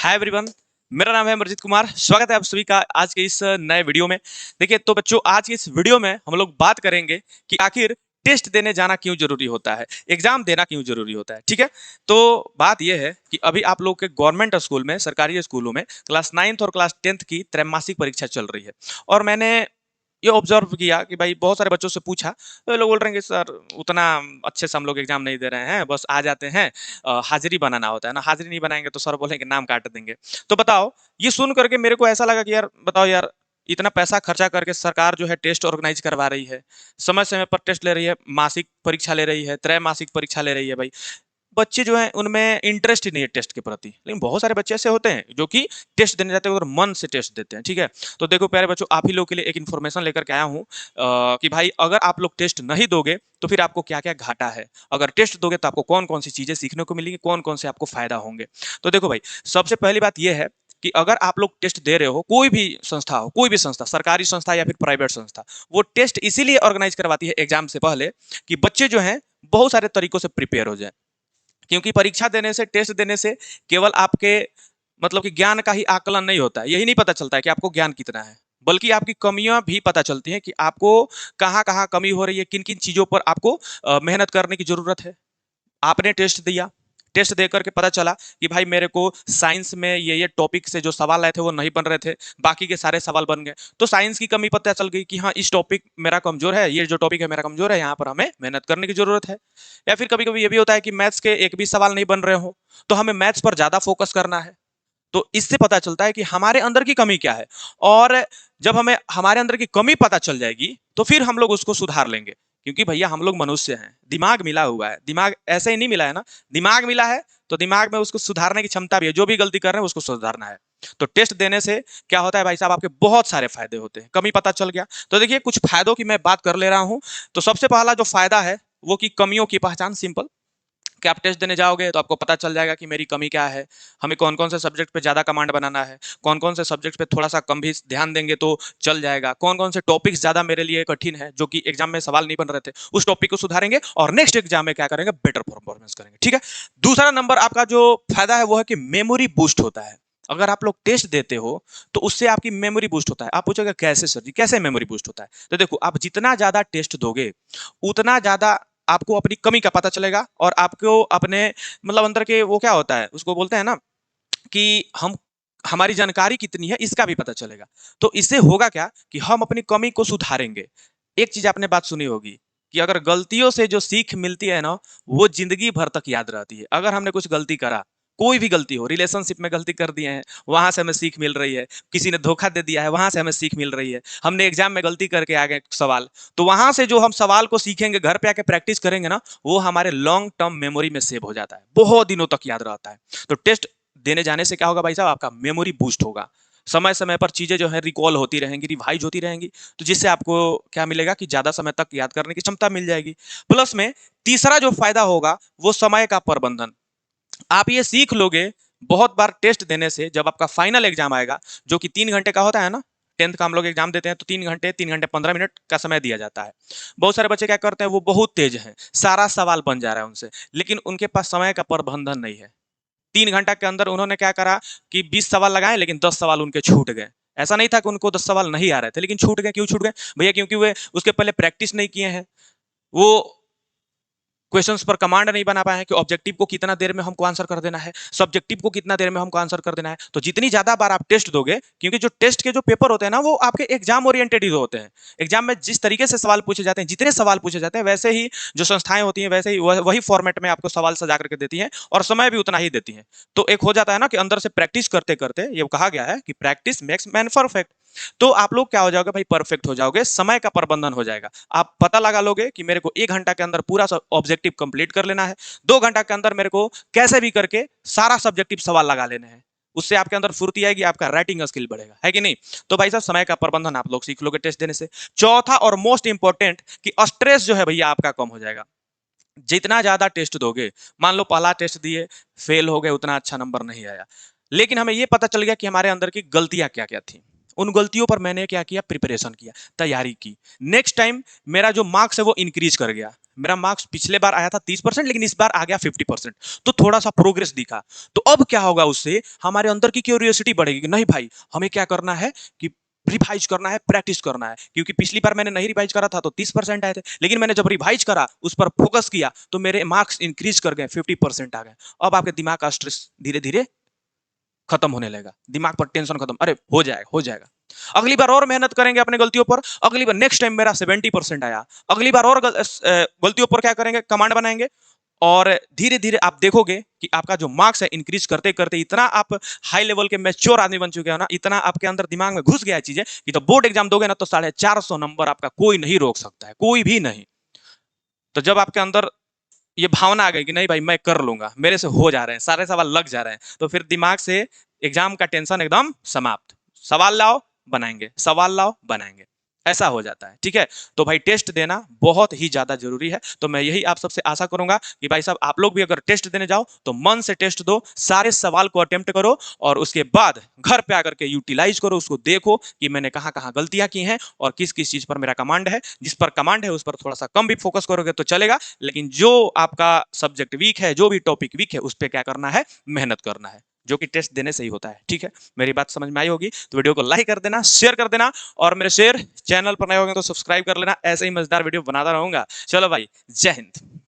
Hi everyone. मेरा नाम है अमरजीत कुमार। स्वागत है आप सभी का आज के इस नए वीडियो में। देखिए तो बच्चों, आज की इस वीडियो में हम लोग बात करेंगे कि आखिर टेस्ट देने जाना क्यों जरूरी होता है, एग्जाम देना क्यों जरूरी होता है। ठीक है, तो बात यह है कि अभी आप लोग के गवर्नमेंट स्कूल में, सरकारी स्कूलों में क्लास 9th और क्लास 10th की त्रैमासिक परीक्षा चल रही है। और मैंने ये ऑब्जर्व किया कि भाई बहुत सारे बच्चों से पूछा तो ये लोग बोल रहे हैं कि सर उतना अच्छे से हम लोग एग्जाम नहीं दे रहे हैं, बस आ जाते हैं, हाजिरी बनाना होता है ना, हाजिरी नहीं बनाएंगे तो सर बोलेंगे नाम काट देंगे। तो बताओ, ये सुन करके मेरे को ऐसा लगा कि यार बताओ यार, इतना पैसा खर्चा करके सरकार जो है टेस्ट ऑर्गेनाइज करवा रही है, समय समय पर टेस्ट ले रही है, मासिक परीक्षा ले रही है, त्रैमासिक परीक्षा ले रही है। भाई बच्चे जो हैं उनमें इंटरेस्ट ही नहीं है टेस्ट के प्रति, लेकिन बहुत सारे बच्चे ऐसे होते हैं जो कि टेस्ट देने जाते हैं और मन से टेस्ट देते हैं। ठीक है, तो देखो प्यारे बच्चों, आप ही लोग के लिए एक इन्फॉर्मेशन लेकर के आया हूँ कि भाई अगर आप लोग टेस्ट नहीं दोगे तो फिर आपको क्या क्या घाटा है, अगर टेस्ट दोगे तो आपको कौन कौन सी चीजें सीखने को मिलेंगी, कौन कौन से आपको फायदा होंगे। तो देखो भाई, सबसे पहली बात यह है कि अगर आप लोग टेस्ट दे रहे हो, कोई भी संस्था हो, कोई भी संस्था, सरकारी संस्था या फिर प्राइवेट संस्था, वो टेस्ट इसीलिए ऑर्गेनाइज करवाती है एग्जाम से पहले कि बच्चे जो हैं बहुत सारे तरीकों से प्रिपेयर हो जाए। क्योंकि परीक्षा देने से, टेस्ट देने से केवल आपके मतलब कि ज्ञान का ही आकलन नहीं होता है, यही नहीं पता चलता है कि आपको ज्ञान कितना है, बल्कि आपकी कमियां भी पता चलती हैं कि आपको कहाँ कहाँ कमी हो रही है, किन किन चीजों पर आपको मेहनत करने की जरूरत है। आपने टेस्ट दिया, टेस्ट दे करके पता चला कि भाई मेरे को साइंस में ये टॉपिक से जो सवाल आए थे वो नहीं बन रहे थे, बाकी के सारे सवाल बन गए। तो साइंस की कमी पता चल गई कि हाँ, इस टॉपिक मेरा कमजोर है, ये जो टॉपिक है मेरा कमजोर है, यहाँ पर हमें मेहनत करने की जरूरत है। या फिर कभी कभी ये भी होता है कि मैथ्स के एक भी सवाल नहीं बन रहे हो, तो हमें मैथ्स पर ज्यादा फोकस करना है। तो इससे पता चलता है कि हमारे अंदर की कमी क्या है। और जब हमें हमारे अंदर की कमी पता चल जाएगी तो फिर हम लोग उसको सुधार लेंगे। क्योंकि भैया हम लोग मनुष्य हैं, दिमाग मिला हुआ है, दिमाग ऐसे ही नहीं मिला है ना, दिमाग मिला है तो दिमाग में उसको सुधारने की क्षमता भी है, जो भी गलती कर रहे हैं उसको सुधारना है। तो टेस्ट देने से क्या होता है भाई साहब, आपके बहुत सारे फायदे होते हैं। कमी पता चल गया तो देखिए कुछ फायदों की मैं बात कर ले रहा हूं। तो सबसे पहला जो फायदा है वो कि कमियों की पहचान, सिंपल कि आप टेस्ट देने जाओगे तो आपको पता चल जाएगा कि मेरी कमी क्या है, हमें कौन कौन से सब्जेक्ट पे ज़्यादा कमांड बनाना है, कौन कौन से सब्जेक्ट पे थोड़ा सा कम भी ध्यान देंगे तो चल जाएगा, कौन कौन से टॉपिक्स ज़्यादा मेरे लिए कठिन है जो कि एग्जाम में सवाल नहीं बन रहे थे, उस टॉपिक को सुधारेंगे और नेक्स्ट एग्जाम में क्या करेंगे, बेटर परफॉर्मेंस करेंगे। ठीक है, दूसरा नंबर आपका जो फायदा है वो है कि मेमोरी बूस्ट होता है। अगर आप लोग टेस्ट देते हो तो उससे आपकी मेमोरी बूस्ट होता है। आप पूछोगे कैसे सर जी, कैसे मेमोरी बूस्ट होता है? तो देखो, आप जितना ज्यादा टेस्ट दोगे उतना ज्यादा आपको अपनी कमी का पता चलेगा और आपको अपने मतलब अंदर के वो क्या होता है उसको बोलते हैं ना कि हम हमारी जानकारी कितनी है इसका भी पता चलेगा। तो इससे होगा क्या कि हम अपनी कमी को सुधारेंगे। एक चीज आपने बात सुनी होगी कि अगर गलतियों से जो सीख मिलती है ना, वो जिंदगी भर तक याद रहती है। अगर हमने कुछ गलती करा, कोई भी गलती हो, रिलेशनशिप में गलती कर दिए हैं, वहां से हमें सीख मिल रही है, किसी ने धोखा दे दिया है, वहां से हमें सीख मिल रही है, हमने एग्जाम में गलती करके आ गए सवाल, तो वहां से जो हम सवाल को सीखेंगे, घर पे आके प्रैक्टिस करेंगे ना, वो हमारे लॉन्ग टर्म मेमोरी में सेव हो जाता है, बहुत दिनों तक याद रहता है। तो टेस्ट देने जाने से क्या होगा भाई साहब, आपका मेमोरी बूस्ट होगा। समय समय पर चीजें जो है रिकॉल होती रहेंगी, रिवाइज होती रहेंगी, तो जिससे आपको क्या मिलेगा कि ज्यादा समय तक याद करने की क्षमता मिल जाएगी। प्लस में तीसरा जो फायदा होगा वो समय का प्रबंधन। आप ये सीख लोगे बहुत बार टेस्ट देने से, जब आपका फाइनल एग्जाम आएगा जो कि 3 घंटे का होता है ना, 10th का हम लोग एग्जाम देते हैं तो 3 घंटे, 3 घंटे 15 मिनट का समय दिया जाता है। बहुत सारे बच्चे क्या करते हैं, वो बहुत तेज हैं, सारा सवाल बन जा रहा है उनसे, लेकिन उनके पास समय का प्रबंधन नहीं है। 3 घंटा के अंदर उन्होंने क्या करा कि 20 सवाल लगाए लेकिन 10 सवाल उनके छूट गए। ऐसा नहीं था कि उनको 10 सवाल नहीं आ रहे थे, लेकिन छूट गए। क्यों छूट गए भैया? क्योंकि वे उसके पहले प्रैक्टिस नहीं किए हैं, वो क्वेश्चंस पर कमांड नहीं बना पाए हैं कि ऑब्जेक्टिव को कितना देर में हमको आंसर कर देना है, सब्जेक्टिव को कितना देर में हमको आंसर कर देना है। तो जितनी ज्यादा बार आप टेस्ट दोगे, क्योंकि जो टेस्ट के जो पेपर होते हैं ना, वो आपके एग्जाम ओरिएंटेड ही होते हैं। एग्जाम में जिस तरीके से सवाल पूछे जाते हैं, जितने सवाल पूछे जाते हैं, वैसे ही जो संस्थाएं होती हैं वैसे ही वही फॉर्मेट में आपको सवाल सजा करके देती हैं और समय भी उतना ही देती हैं। तो एक हो जाता है ना कि अंदर से प्रैक्टिस करते करते, ये कहा गया है कि प्रैक्टिस मेक्स मैन परफेक्ट। तो आप लोग क्या हो जाओगे भाई, परफेक्ट हो जाओगे, समय का प्रबंधन हो जाएगा। आप पता लगा लोगे कि मेरे को 1 घंटा के अंदर पूरा ऑब्जेक्टिव कंप्लीट कर लेना है, 2 घंटा के अंदर मेरे को कैसे भी करके सारा सब्जेक्टिव सवाल लगा लेने हैं। उससे आपके अंदर फुर्ती आएगी, आपका राइटिंग स्किल बढ़ेगा, है कि नहीं? तो भाई साहब, समय का प्रबंधन आप लोग सीख लोगे टेस्ट देने से। चौथा और मोस्ट इंपॉर्टेंट कि स्ट्रेस जो है भैया आपका कम हो जाएगा। जितना ज्यादा टेस्ट दोगे, मान लो पहला टेस्ट दिए, फेल हो गए, उतना अच्छा नंबर नहीं आया, लेकिन हमें यह पता चल गया कि हमारे अंदर की गलतियां क्या क्या थी। उन गलतियों पर मैंने क्या किया, प्रिपरेशन किया, तैयारी की। नेक्स्ट टाइम मेरा जो मार्क्स है वो इंक्रीज कर गया। मेरा मार्क्स पिछले बार आया था 30%, लेकिन इस बार आ गया 50%, तो थोड़ा सा प्रोग्रेस दिखा। तो अब क्या होगा, उससे हमारे अंदर की क्यूरियोसिटी बढ़ेगी कि नहीं भाई, हमें क्या करना है कि रिवाइज करना है, प्रैक्टिस करना है। क्योंकि पिछली बार मैंने नहीं रिवाइज करा था तो 30% आए थे, लेकिन मैंने जब रिवाइज करा, उस पर फोकस किया, तो मेरे मार्क्स इंक्रीज कर गए, 50% आ गए। अब आपके दिमाग का स्ट्रेस धीरे धीरे खत्म होने लगेगा, दिमाग पर टेंशन खत्म, अरे हो जाएगा हो जाएगा। अगली बार और मेहनत करेंगे अपने गलतियों पर, अगली बार नेक्स्ट टाइम मेरा 70% आया, अगली बार और गलतियों पर क्या करेंगे, कमांड बनाएंगे, और धीरे धीरे आप देखोगे कि आपका जो मार्क्स है इंक्रीज करते करते इतना आप हाई लेवल के मैच्योर आदमी बन चुके हो ना, इतना आपके अंदर दिमाग में घुस गया है चीजें कि तो बोर्ड एग्जाम दोगे ना तो 450 नंबर आपका कोई नहीं रोक सकता है, कोई भी नहीं। तो जब आपके अंदर ये भावना आ गई कि नहीं भाई मैं कर लूंगा, मेरे से हो जा रहे हैं, सारे सवाल लग जा रहे हैं, तो फिर दिमाग से एग्जाम का टेंशन एकदम समाप्त। सवाल लाओ बनाएंगे, सवाल लाओ बनाएंगे, ऐसा हो जाता है। ठीक है, तो भाई टेस्ट देना बहुत ही ज्यादा जरूरी है। तो मैं यही आप सबसे आशा करूंगा कि भाई साहब आप लोग भी अगर टेस्ट देने जाओ तो मन से टेस्ट दो, सारे सवाल को अटेम्प्ट करो, और उसके बाद घर पे आकर के यूटिलाइज करो, उसको देखो कि मैंने कहाँ कहाँ गलतियां की हैं और किस किस चीज पर मेरा कमांड है। जिस पर कमांड है उस पर थोड़ा सा कम भी फोकस करोगे तो चलेगा, लेकिन जो आपका सब्जेक्ट वीक है, जो भी टॉपिक वीक है, उस पर क्या करना है, मेहनत करना है, जो कि टेस्ट देने से ही होता है। ठीक है, मेरी बात समझ में आई होगी तो वीडियो को लाइक कर देना, शेयर कर देना, और मेरे शेयर चैनल पर नए होंगे तो सब्सक्राइब कर लेना, ऐसे ही मजेदार वीडियो बनाता रहूंगा। चलो भाई, जय हिंद।